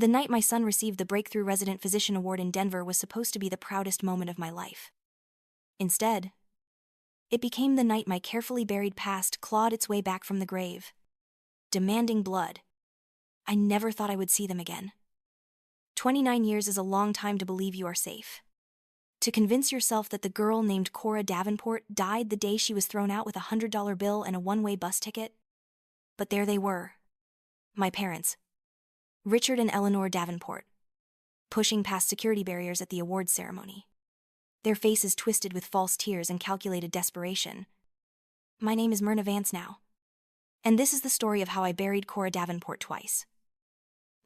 The night my son received the Breakthrough Resident Physician Award in Denver was supposed to be the proudest moment of my life. Instead, it became the night my carefully buried past clawed its way back from the grave, demanding blood. I never thought I would see them again. 29 years is a long time to believe you are safe. To convince yourself that the girl named Cora Davenport died the day she was thrown out with a $100 bill and a one-way bus ticket. But there they were. My parents, Richard and Eleanor Davenport, pushing past security barriers at the awards ceremony. Their faces twisted with false tears and calculated desperation. My name is Myrna Vance now. And this is the story of how I buried Cora Davenport twice.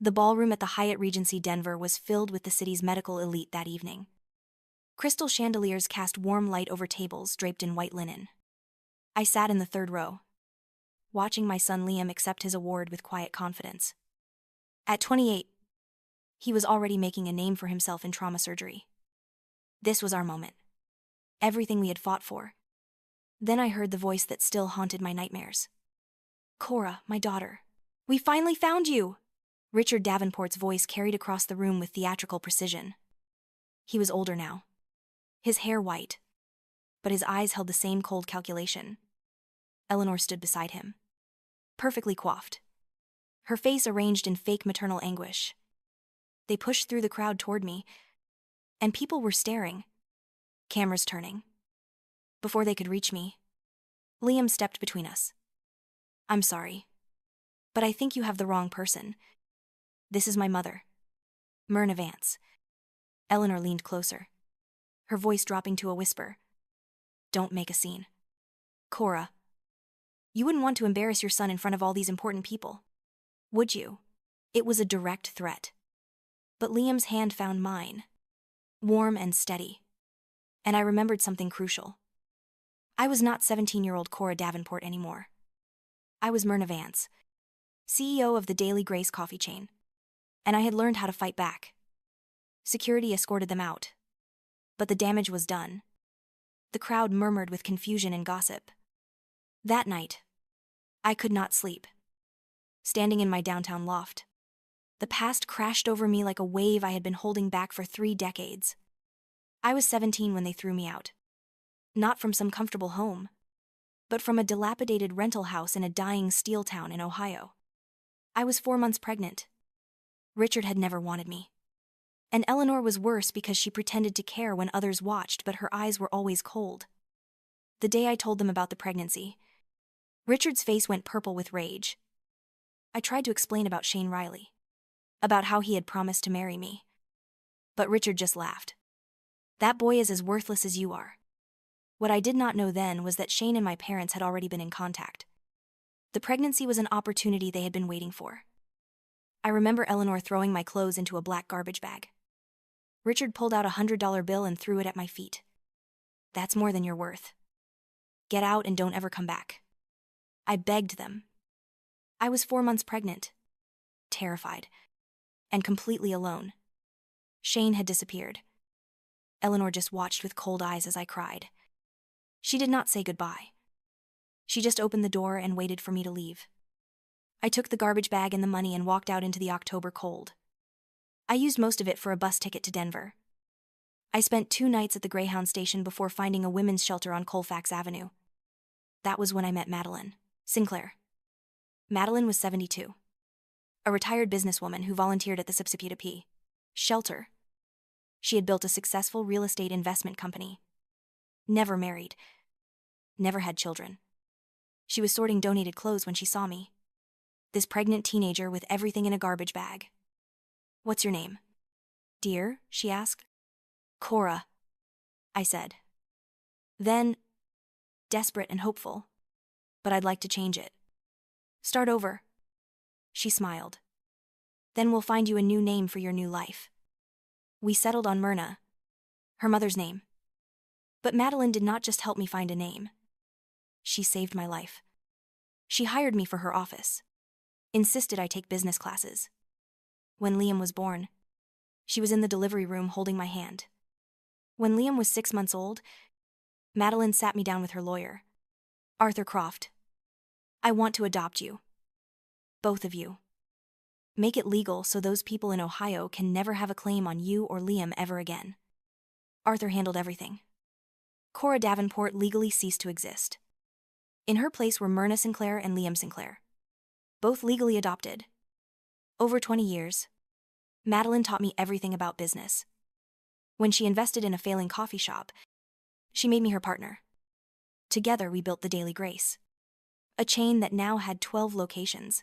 The ballroom at the Hyatt Regency Denver was filled with the city's medical elite that evening. Crystal chandeliers cast warm light over tables draped in white linen. I sat in the third row, watching my son Liam accept his award with quiet confidence. At 28, he was already making a name for himself in trauma surgery. This was our moment. Everything we had fought for. Then I heard the voice that still haunted my nightmares. Cora, my daughter. We finally found you! Richard Davenport's voice carried across the room with theatrical precision. He was older now, his hair white, but his eyes held the same cold calculation. Eleanor stood beside him, perfectly coiffed, her face arranged in fake maternal anguish. They pushed through the crowd toward me, and people were staring, cameras turning. Before they could reach me, Liam stepped between us. I'm sorry, but I think you have the wrong person. This is my mother, Myrna Vance. Eleanor leaned closer, her voice dropping to a whisper. Don't make a scene. Cora, you wouldn't want to embarrass your son in front of all these important people, would you? It was a direct threat. But Liam's hand found mine, warm and steady. And I remembered something crucial. I was not 17-year-old Cora Davenport anymore. I was Myrna Vance, CEO of the Daily Grace coffee chain. And I had learned how to fight back. Security escorted them out. But the damage was done. The crowd murmured with confusion and gossip. That night, I could not sleep. Standing in my downtown loft, the past crashed over me like a wave I had been holding back for 3 decades. I was 17 when they threw me out. Not from some comfortable home, but from a dilapidated rental house in a dying steel town in Ohio. I was 4 months pregnant. Richard had never wanted me. And Eleanor was worse because she pretended to care when others watched, but her eyes were always cold. The day I told them about the pregnancy, Richard's face went purple with rage. I tried to explain about Shane Riley, about how he had promised to marry me. But Richard just laughed. That boy is as worthless as you are. What I did not know then was that Shane and my parents had already been in contact. The pregnancy was an opportunity they had been waiting for. I remember Eleanor throwing my clothes into a black garbage bag. Richard pulled out a $100 bill and threw it at my feet. That's more than you're worth. Get out and don't ever come back. I begged them. I was 4 months pregnant, terrified, and completely alone. Shane had disappeared. Eleanor just watched with cold eyes as I cried. She did not say goodbye. She just opened the door and waited for me to leave. I took the garbage bag and the money and walked out into the October cold. I used most of it for a bus ticket to Denver. I spent 2 nights at the Greyhound station before finding a women's shelter on Colfax Avenue. That was when I met Madeline Sinclair. Madeline was 72. A retired businesswoman who volunteered at the Sipsipeta P. shelter. She had built a successful real estate investment company. Never married. Never had children. She was sorting donated clothes when she saw me. This pregnant teenager with everything in a garbage bag. What's your name? Dear, she asked. Cora, I said. Then, desperate and hopeful, but I'd like to change it. Start over. She smiled. Then we'll find you a new name for your new life. We settled on Myrna, her mother's name. But Madeline did not just help me find a name. She saved my life. She hired me for her office. Insisted I take business classes. When Liam was born, she was in the delivery room holding my hand. When Liam was 6 months old, Madeline sat me down with her lawyer, Arthur Croft. I want to adopt you. Both of you. Make it legal so those people in Ohio can never have a claim on you or Liam ever again. Arthur handled everything. Cora Davenport legally ceased to exist. In her place were Myrna Sinclair and Liam Sinclair, both legally adopted. Over 20 years, Madeline taught me everything about business. When she invested in a failing coffee shop, she made me her partner. Together we built the Daily Grace, a chain that now had 12 locations,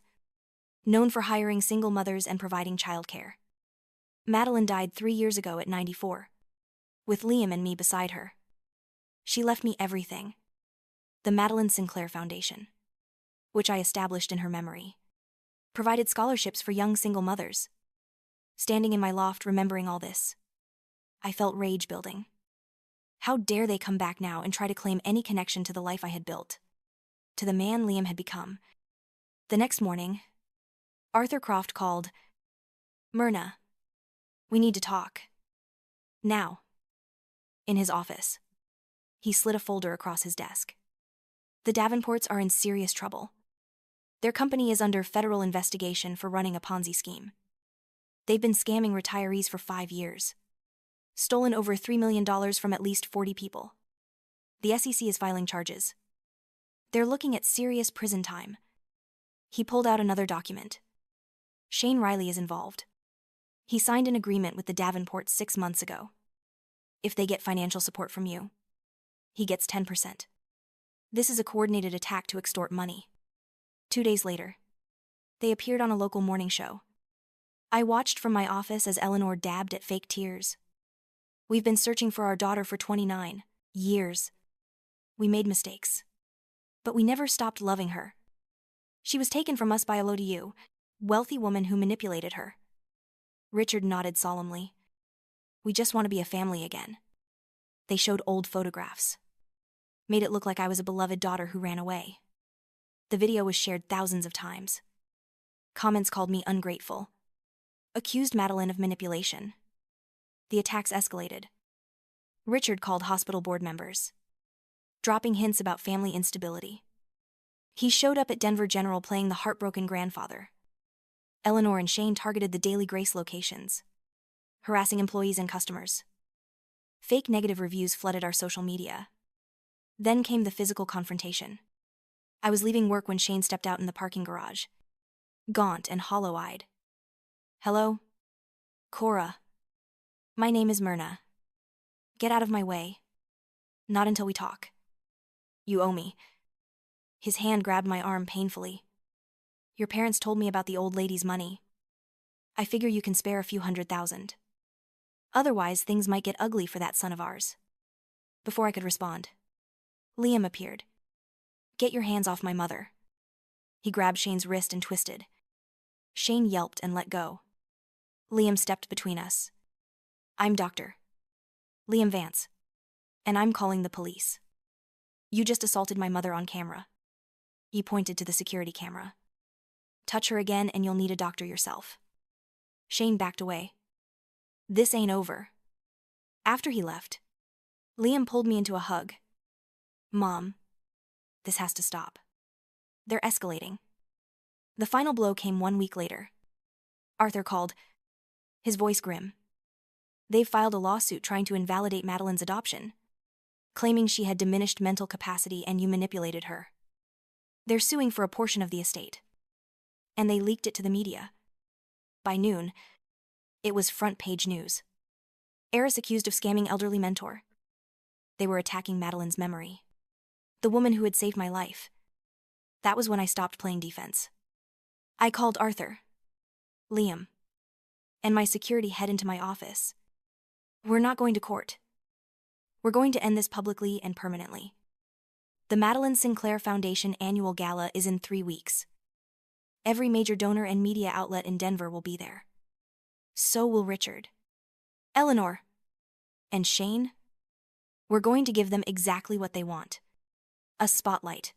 known for hiring single mothers and providing childcare. Madeline died 3 years ago at 94, with Liam and me beside her. She left me everything. The Madeline Sinclair Foundation, which I established in her memory, provided scholarships for young single mothers. Standing in my loft remembering all this, I felt rage building. How dare they come back now and try to claim any connection to the life I had built, to the man Liam had become. The next morning, Arthur Croft called. "Myrna, we need to talk. Now." In his office, he slid a folder across his desk. "The Davenports are in serious trouble. Their company is under federal investigation for running a Ponzi scheme. They've been scamming retirees for 5 years. Stolen over $3 million from at least 40 people. The SEC is filing charges. They're looking at serious prison time." He pulled out another document. "Shane Riley is involved. He signed an agreement with the Davenports 6 months ago. If they get financial support from you, he gets 10%. This is a coordinated attack to extort money." 2 days later, they appeared on a local morning show. I watched from my office as Eleanor dabbed at fake tears. "We've been searching for our daughter for 29 years. We made mistakes, but we never stopped loving her. She was taken from us by a low-to-you, wealthy woman who manipulated her." Richard nodded solemnly. "We just want to be a family again." They showed old photographs. Made it look like I was a beloved daughter who ran away. The video was shared thousands of times. Comments called me ungrateful. Accused Madeline of manipulation. The attacks escalated. Richard called hospital board members, dropping hints about family instability. He showed up at Denver General playing the heartbroken grandfather. Eleanor and Shane targeted the Daily Grace locations, harassing employees and customers. Fake negative reviews flooded our social media. Then came the physical confrontation. I was leaving work when Shane stepped out in the parking garage, gaunt and hollow-eyed. "Hello? Cora. My name is Myrna. Get out of my way. Not until we talk. You owe me." His hand grabbed my arm painfully. "Your parents told me about the old lady's money. I figure you can spare a few $100,000. Otherwise, things might get ugly for that son of ours." Before I could respond, Liam appeared. "Get your hands off my mother." He grabbed Shane's wrist and twisted. Shane yelped and let go. Liam stepped between us. "I'm Dr. Liam Vance, and I'm calling the police. You just assaulted my mother on camera." He pointed to the security camera. "Touch her again and you'll need a doctor yourself." Shane backed away. "This ain't over." After he left, Liam pulled me into a hug. "Mom, this has to stop. They're escalating." The final blow came 1 week later. Arthur called, his voice grim. They've filed a lawsuit trying to invalidate Madeline's adoption, claiming she had diminished mental capacity and you manipulated her. They're suing for a portion of the estate. And they leaked it to the media. By noon, it was front-page news. Heiress accused of scamming elderly mentor. They were attacking Madeline's memory. The woman who had saved my life. That was when I stopped playing defense. I called Arthur, Liam, and my security head into my office. "We're not going to court. We're going to end this publicly and permanently. The Madeline Sinclair Foundation annual gala is in 3 weeks. Every major donor and media outlet in Denver will be there. So will Richard, Eleanor, and Shane. We're going to give them exactly what they want. A spotlight.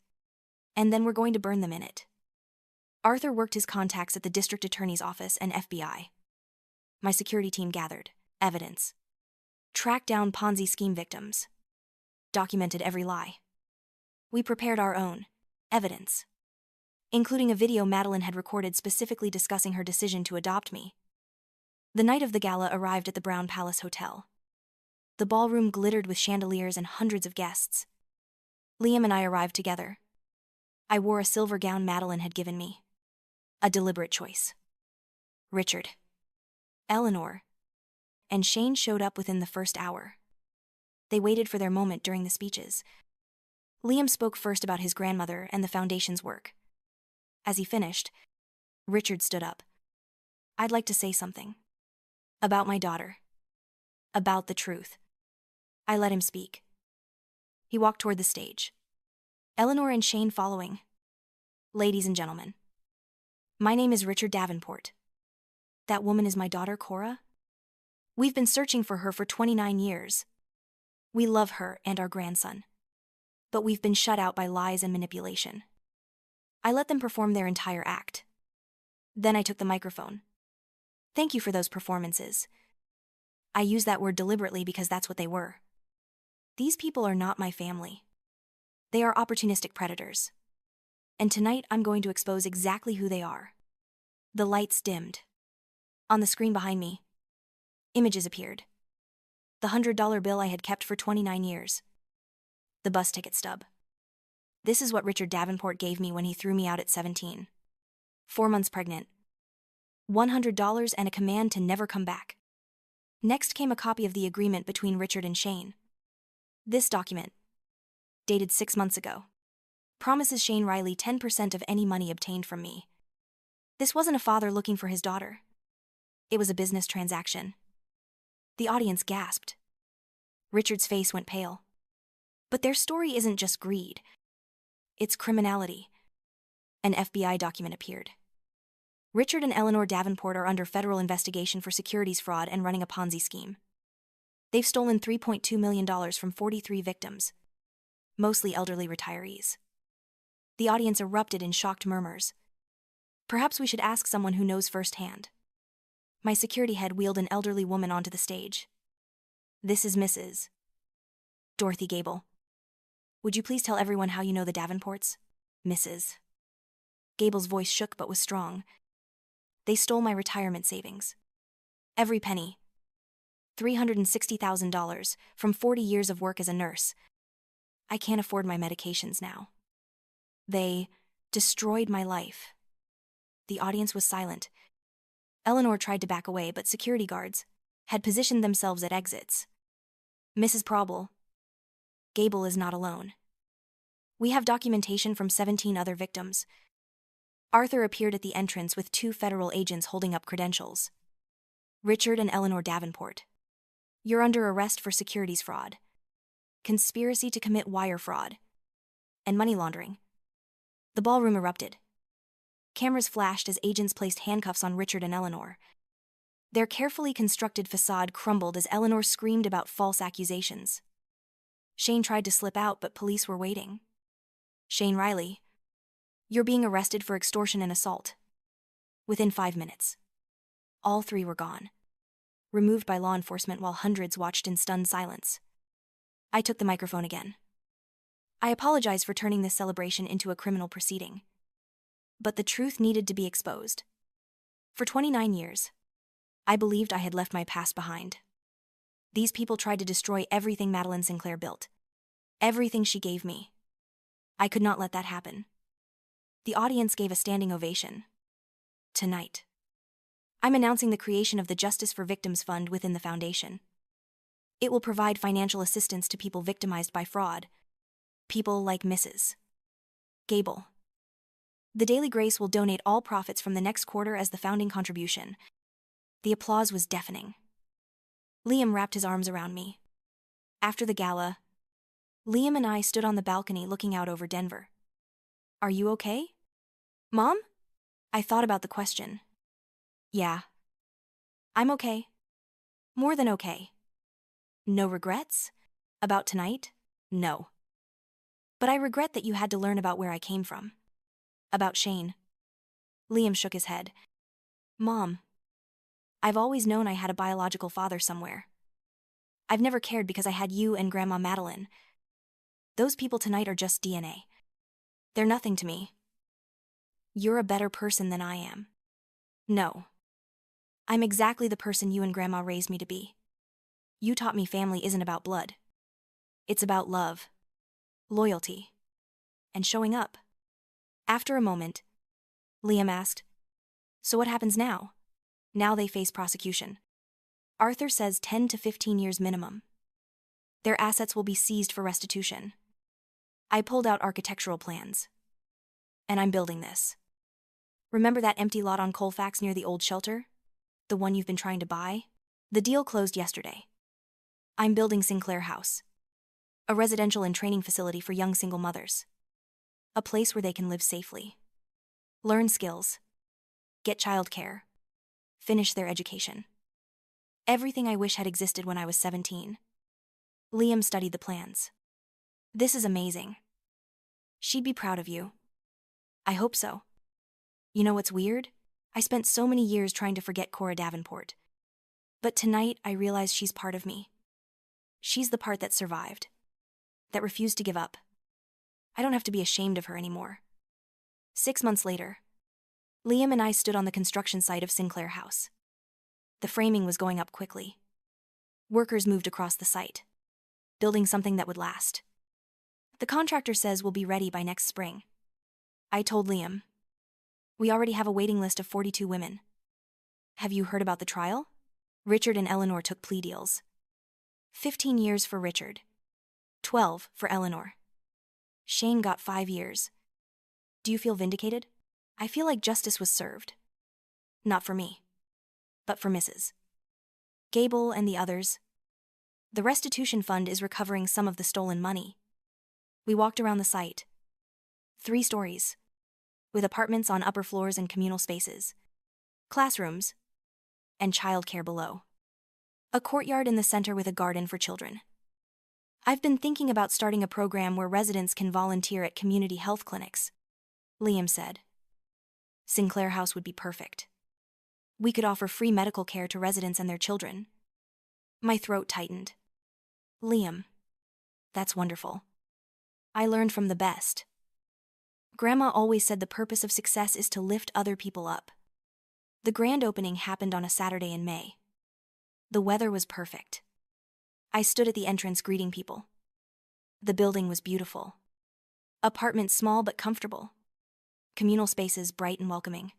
And then we're going to burn them in it." Arthur worked his contacts at the district attorney's office and FBI. My security team gathered evidence, tracked down Ponzi scheme victims, documented every lie. We prepared our own evidence. including a video Madeline had recorded specifically discussing her decision to adopt me. The night of the gala arrived at the Brown Palace Hotel. The ballroom glittered with chandeliers and hundreds of guests. Liam and I arrived together. I wore a silver gown Madeline had given me. A deliberate choice. Richard, Eleanor, and Shane showed up within the first hour. They waited for their moment during the speeches. Liam spoke first about his grandmother and the foundation's work. As he finished, Richard stood up. "I'd like to say something. About my daughter. About the truth." I let him speak. He walked toward the stage. Eleanor and Shane following. "Ladies and gentlemen, my name is Richard Davenport. That woman is my daughter, Cora. We've been searching for her for 29 years. We love her and our grandson. But we've been shut out by lies and manipulation." I let them perform their entire act. Then I took the microphone. "Thank you for those performances." I use that word deliberately because that's what they were. These people are not my family. They are opportunistic predators. And tonight I'm going to expose exactly who they are. The lights dimmed. On the screen behind me, images appeared. The $100 bill I had kept for 29 years. The bus ticket stub. This is what Richard Davenport gave me when he threw me out at 17. 4 months pregnant. $100 and a command to never come back. Next came a copy of the agreement between Richard and Shane. This document, dated 6 months ago, promises Shane Riley 10% of any money obtained from me. This wasn't a father looking for his daughter. It was a business transaction. The audience gasped. Richard's face went pale. But their story isn't just greed. It's criminality. An FBI document appeared. Richard and Eleanor Davenport are under federal investigation for securities fraud and running a Ponzi scheme. They've stolen $3.2 million from 43 victims, mostly elderly retirees. The audience erupted in shocked murmurs. Perhaps we should ask someone who knows firsthand. My security head wheeled an elderly woman onto the stage. "This is Mrs. Dorothy Gable. Would you please tell everyone how you know the Davenports?" "Mrs." Gable's voice shook but was strong. "They stole my retirement savings. Every penny. $360,000 from 40 years of work as a nurse. I can't afford my medications now. They destroyed my life." The audience was silent. Eleanor tried to back away, but security guards had positioned themselves at exits. "Mrs. Probel, Gable is not alone. We have documentation from 17 other victims." Arthur appeared at the entrance with 2 federal agents holding up credentials. "Richard and Eleanor Davenport, you're under arrest for securities fraud, conspiracy to commit wire fraud, and money laundering." The ballroom erupted. Cameras flashed as agents placed handcuffs on Richard and Eleanor. Their carefully constructed facade crumbled as Eleanor screamed about false accusations. Shane tried to slip out, but police were waiting. "Shane Riley, you're being arrested for extortion and assault." Within 5 minutes, all 3 were gone, removed by law enforcement while hundreds watched in stunned silence. I took the microphone again. "I apologize for turning this celebration into a criminal proceeding. But the truth needed to be exposed. For 29 years, I believed I had left my past behind. These people tried to destroy everything Madeline Sinclair built. Everything she gave me. I could not let that happen." The audience gave a standing ovation. "Tonight, I'm announcing the creation of the Justice for Victims Fund within the foundation. It will provide financial assistance to people victimized by fraud. People like Mrs. Gable. The Daily Grace will donate all profits from the next quarter as the founding contribution." The applause was deafening. Liam wrapped his arms around me. After the gala, Liam and I stood on the balcony looking out over Denver. "Are you okay, Mom?" I thought about the question. "Yeah. I'm okay. More than okay. No regrets? About tonight? No. But I regret that you had to learn about where I came from. About Shane." Liam shook his head. "Mom, I've always known I had a biological father somewhere. I've never cared because I had you and Grandma Madeline. Those people tonight are just DNA. They're nothing to me." You're a better person than I am. No. I'm exactly the person you and Grandma raised me to be. You taught me family isn't about blood. It's about love, loyalty, and showing up. After a moment, Liam asked, "So what happens now?" Now they face prosecution. Arthur says 10 to 15 years minimum. Their assets will be seized for restitution. I pulled out architectural plans. And I'm building this. Remember that empty lot on Colfax near the old shelter? The one you've been trying to buy? The deal closed yesterday. I'm building Sinclair House, a residential and training facility for young single mothers. A place where they can live safely, learn skills, get childcare, finish their education. Everything I wish had existed when I was 17. Liam studied the plans. This is amazing. She'd be proud of you. I hope so. You know what's weird? I spent so many years trying to forget Cora Davenport. But tonight I realize she's part of me. She's the part that survived, that refused to give up. I don't have to be ashamed of her anymore. 6 months later, Liam and I stood on the construction site of Sinclair House. The framing was going up quickly. Workers moved across the site, building something that would last. The contractor says we'll be ready by next spring. I told Liam, "We already have a waiting list of 42 women. Have you heard about the trial?" Richard and Eleanor took plea deals. 15 years for Richard. 12 for Eleanor. Shane got 5 years. Do you feel vindicated? I feel like justice was served. Not for me, but for Mrs. Gable and the others. The restitution fund is recovering some of the stolen money. We walked around the site. 3 stories, with apartments on upper floors and communal spaces, classrooms, and childcare below. A courtyard in the center with a garden for children. I've been thinking about starting a program where residents can volunteer at community health clinics, Liam said. Sinclair House would be perfect. We could offer free medical care to residents and their children. My throat tightened. Liam, that's wonderful. I learned from the best. Grandma always said the purpose of success is to lift other people up. The grand opening happened on a Saturday in May. The weather was perfect. I stood at the entrance greeting people. The building was beautiful. Apartments small but comfortable. Communal spaces bright and welcoming.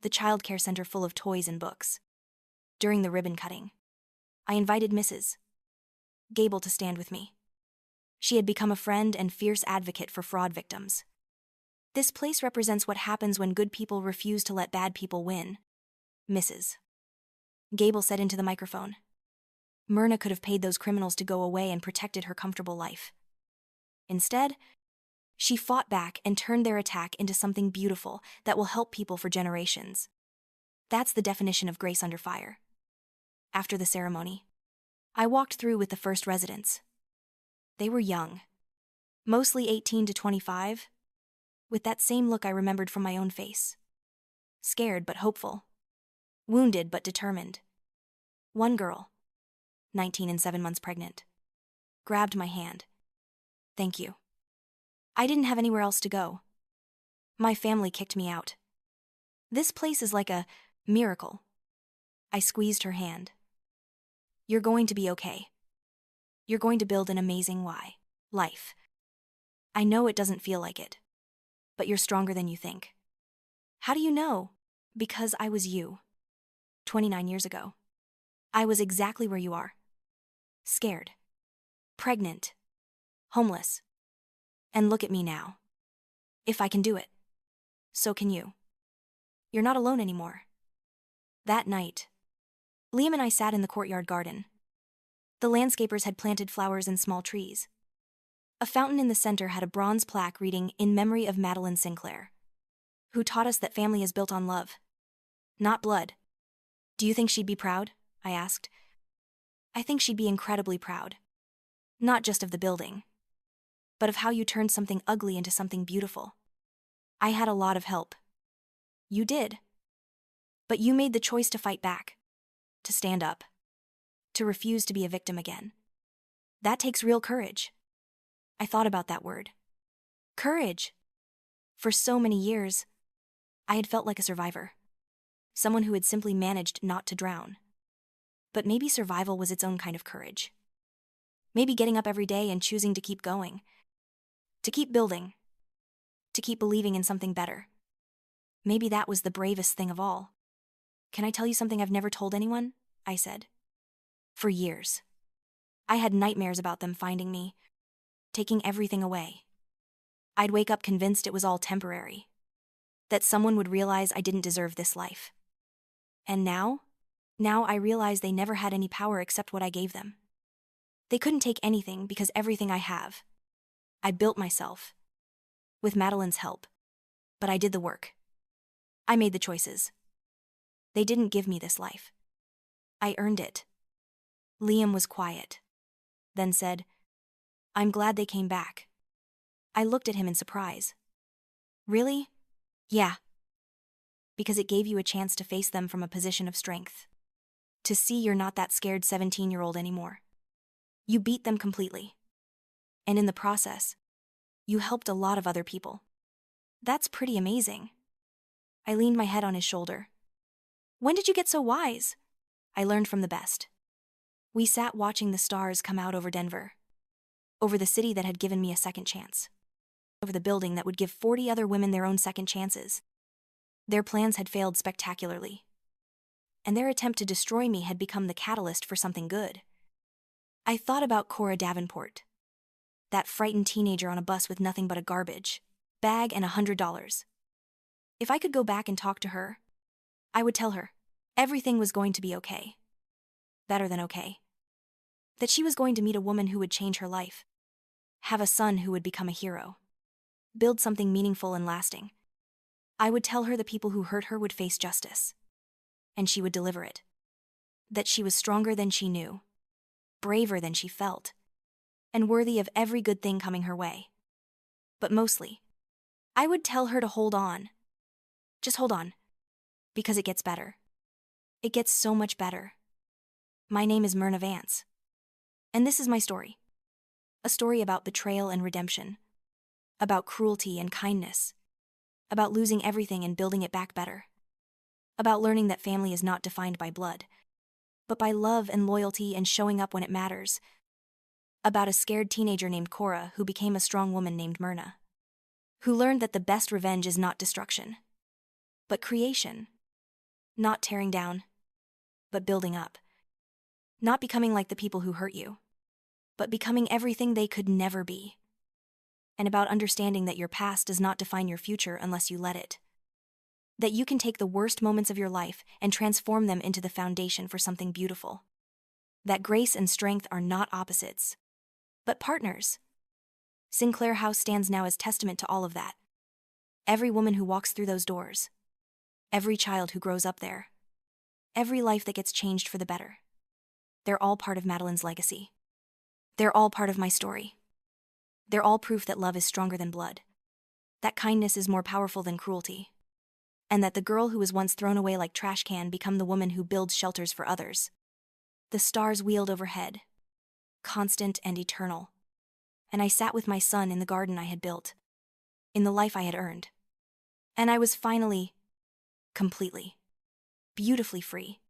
The childcare center full of toys and books. During the ribbon cutting, I invited Mrs. Gable to stand with me. She had become a friend and fierce advocate for fraud victims. This place represents what happens when good people refuse to let bad people win, Mrs. Gable said into the microphone. Myrna could have paid those criminals to go away and protected her comfortable life. Instead, she fought back and turned their attack into something beautiful that will help people for generations. That's the definition of grace under fire. After the ceremony, I walked through with the first residents. They were young, mostly 18 to 25, with that same look I remembered from my own face. Scared but hopeful. Wounded but determined. One girl, 19 and 7 months pregnant, grabbed my hand. Thank you. I didn't have anywhere else to go. My family kicked me out. This place is like a miracle. I squeezed her hand. You're going to be okay. You're going to build an amazing life. I know it doesn't feel like it, but you're stronger than you think. How do you know? Because I was you. 29 years ago. I was exactly where you are. Scared. Pregnant. Homeless. And look at me now. If I can do it, so can you. You're not alone anymore. That night, Liam and I sat in the courtyard garden. The landscapers had planted flowers and small trees. A fountain in the center had a bronze plaque reading, "In memory of Madeline Sinclair," who taught us that family is built on love, not blood. Do you think she'd be proud? I asked. I think she'd be incredibly proud. Not just of the building, but of how you turned something ugly into something beautiful. I had a lot of help. You did. But you made the choice to fight back, to stand up, to refuse to be a victim again. That takes real courage. I thought about that word. Courage. For so many years, I had felt like a survivor. Someone who had simply managed not to drown. But maybe survival was its own kind of courage. Maybe getting up every day and choosing to keep going. To keep building. To keep believing in something better. Maybe that was the bravest thing of all. "Can I tell you something I've never told anyone?" I said. For years. I had nightmares about them finding me, taking everything away. I'd wake up convinced it was all temporary. That someone would realize I didn't deserve this life. And now I realize they never had any power except what I gave them. They couldn't take anything because everything I have, I built myself. With Madeline's help. But I did the work. I made the choices. They didn't give me this life. I earned it. Liam was quiet. Then said, "I'm glad they came back." I looked at him in surprise. "Really?" "Yeah." Because it gave you a chance to face them from a position of strength. To see you're not that scared 17-year-old anymore. You beat them completely. And in the process, you helped a lot of other people. That's pretty amazing. I leaned my head on his shoulder. "When did you get so wise?" "I learned from the best." We sat watching the stars come out over Denver. Over the city that had given me a second chance. Over the building that would give 40 other women their own second chances. Their plans had failed spectacularly. And their attempt to destroy me had become the catalyst for something good. I thought about Cora Davenport. That frightened teenager on a bus with nothing but a garbage bag and $100. If I could go back and talk to her, I would tell her everything was going to be okay. Better than okay. That she was going to meet a woman who would change her life. Have a son who would become a hero. Build something meaningful and lasting. I would tell her the people who hurt her would face justice. And she would deliver it. That she was stronger than she knew. Braver than she felt. And worthy of every good thing coming her way. But mostly, I would tell her to hold on. Just hold on. Because it gets better. It gets so much better. My name is Myrna Vance. And this is my story. A story about betrayal and redemption. About cruelty and kindness. About losing everything and building it back better. About learning that family is not defined by blood, but by love and loyalty and showing up when it matters. About a scared teenager named Cora who became a strong woman named Myrna. Who learned that the best revenge is not destruction, but creation. Not tearing down, but building up. Not becoming like the people who hurt you, but becoming everything they could never be. And about understanding that your past does not define your future unless you let it. That you can take the worst moments of your life and transform them into the foundation for something beautiful. That grace and strength are not opposites, but partners. Sinclair House stands now as testament to all of that. Every woman who walks through those doors. Every child who grows up there. Every life that gets changed for the better. They're all part of Madeline's legacy. They're all part of my story. They're all proof that love is stronger than blood. That kindness is more powerful than cruelty. And that the girl who was once thrown away like trash can become the woman who builds shelters for others. The stars wheeled overhead. Constant and eternal. And I sat with my son in the garden I had built. In the life I had earned. And I was finally, completely, beautifully free.